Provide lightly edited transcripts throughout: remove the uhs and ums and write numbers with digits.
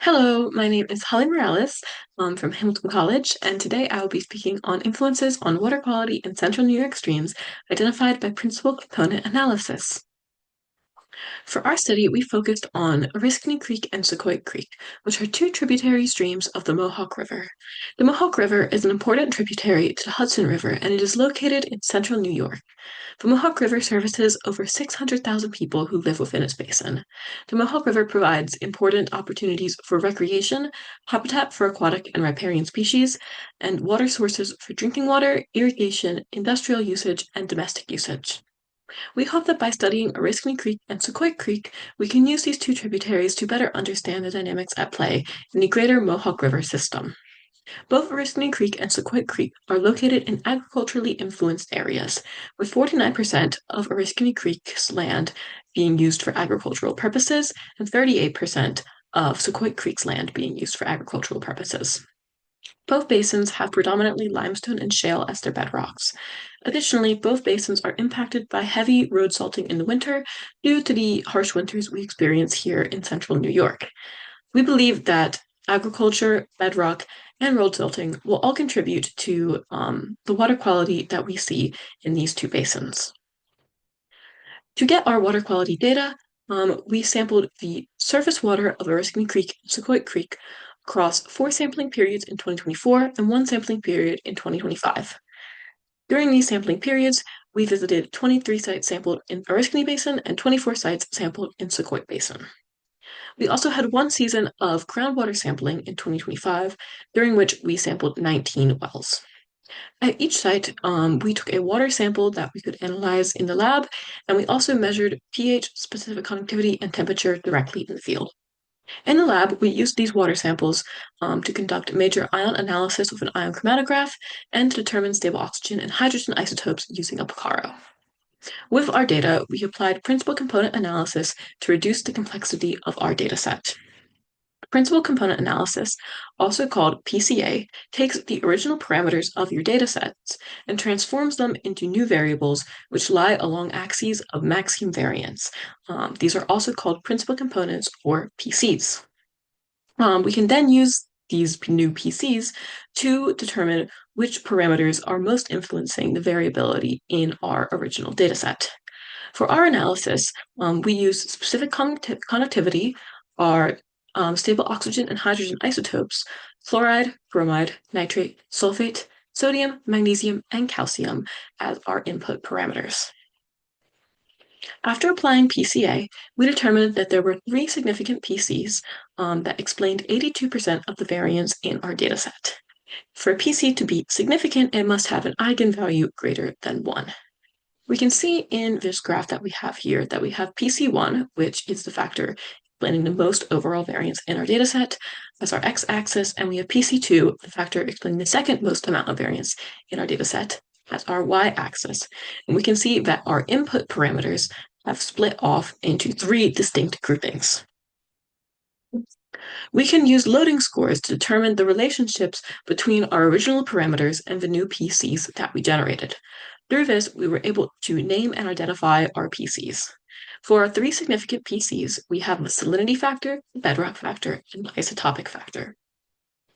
Hello, my name is Holly Mirales from Hamilton College, and today I will be speaking on influences on water quality in central New York streams identified by principal component analysis. For our study, we focused on Oriskany Creek and Sequoia Creek, which are two tributary streams of the Mohawk River. The Mohawk River is an important tributary to the Hudson River, and it is located in central New York. The Mohawk River services over 600,000 people who live within its basin. The Mohawk River provides important opportunities for recreation, habitat for aquatic and riparian species, and water sources for drinking water, irrigation, industrial usage, and domestic usage. We hope that by studying Oriskany Creek and Sequoia Creek, we can use these two tributaries to better understand the dynamics at play in the greater Mohawk River system. Both Oriskany Creek and Sequoia Creek are located in agriculturally influenced areas, with 49% of Oriskany Creek's land being used for agricultural purposes and 38% of Sequoia Creek's land being used for agricultural purposes. Both basins have predominantly limestone and shale as their bedrocks. Additionally, both basins are impacted by heavy road salting in the winter due to the harsh winters we experience here in central New York. We believe that agriculture, bedrock, and road silting will all contribute to the water quality that we see in these two basins. To get our water quality data, we sampled the surface water of Oriskany Creek and Sequoia Creek across 4 sampling periods in 2024 and 1 sampling period in 2025. During these sampling periods, we visited 23 sites sampled in Oriskany Basin and 24 sites sampled in Sequoia Basin. We also had 1 season of groundwater sampling in 2025, during which we sampled 19 wells. At each site, we took a water sample that we could analyze in the lab, and we also measured pH, specific conductivity, and temperature directly in the field. In the lab, we used these water samples to conduct major ion analysis with an ion chromatograph and to determine stable oxygen and hydrogen isotopes using a Picaro. With our data, we applied principal component analysis to reduce the complexity of our dataset. Principal component analysis, also called PCA, takes the original parameters of your datasets and transforms them into new variables which lie along axes of maximum variance. These are also called principal components, or PCs. We can then use these new PCs to determine which parameters are most influencing the variability in our original dataset. For our analysis, we use specific conductivity, our stable oxygen and hydrogen isotopes, fluoride, bromide, nitrate, sulfate, sodium, magnesium, and calcium as our input parameters. After applying PCA, we determined that there were 3 significant PCs that explained 82% of the variance in our dataset. For a PC to be significant, it must have an eigenvalue greater than 1. We can see in this graph that we have here that we have PC1, which is the factor explaining the most overall variance in our dataset, as our x-axis, and we have PC2, the factor explaining the second most amount of variance in our dataset, as our y-axis. And we can see that our input parameters have split off into 3 distinct groupings. We can use loading scores to determine the relationships between our original parameters and the new PCs that we generated. Through this, we were able to name and identify our PCs. For our 3 significant PCs, we have the salinity factor, bedrock factor, and isotopic factor.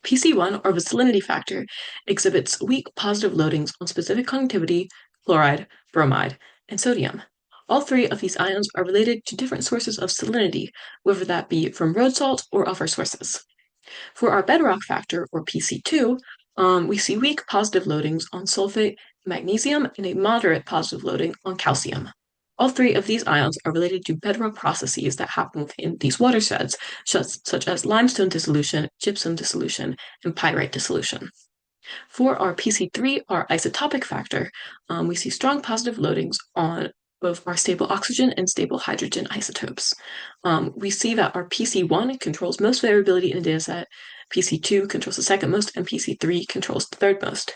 PC1, or the salinity factor, exhibits weak positive loadings on specific conductivity, chloride, bromide, and sodium. All 3 of these ions are related to different sources of salinity, whether that be from road salt or other sources. For our bedrock factor, or PC2, we see weak positive loadings on sulfate, magnesium, and a moderate positive loading on calcium. All 3 of these ions are related to bedrock processes that happen within these watersheds, such as limestone dissolution, gypsum dissolution, and pyrite dissolution. For our PC3, our isotopic factor, we see strong positive loadings on both our stable oxygen and stable hydrogen isotopes. We see that our PC1 controls most variability in the dataset, PC2 controls the second most, and PC3 controls the third most.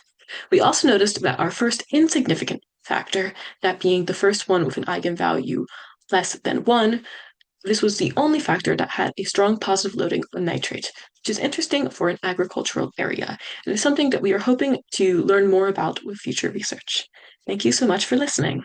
We also noticed that our first insignificant factor, that being the first one with an eigenvalue less than 1, this was the only factor that had a strong positive loading on nitrate, which is interesting for an agricultural area, and is something that we are hoping to learn more about with future research. Thank you so much for listening.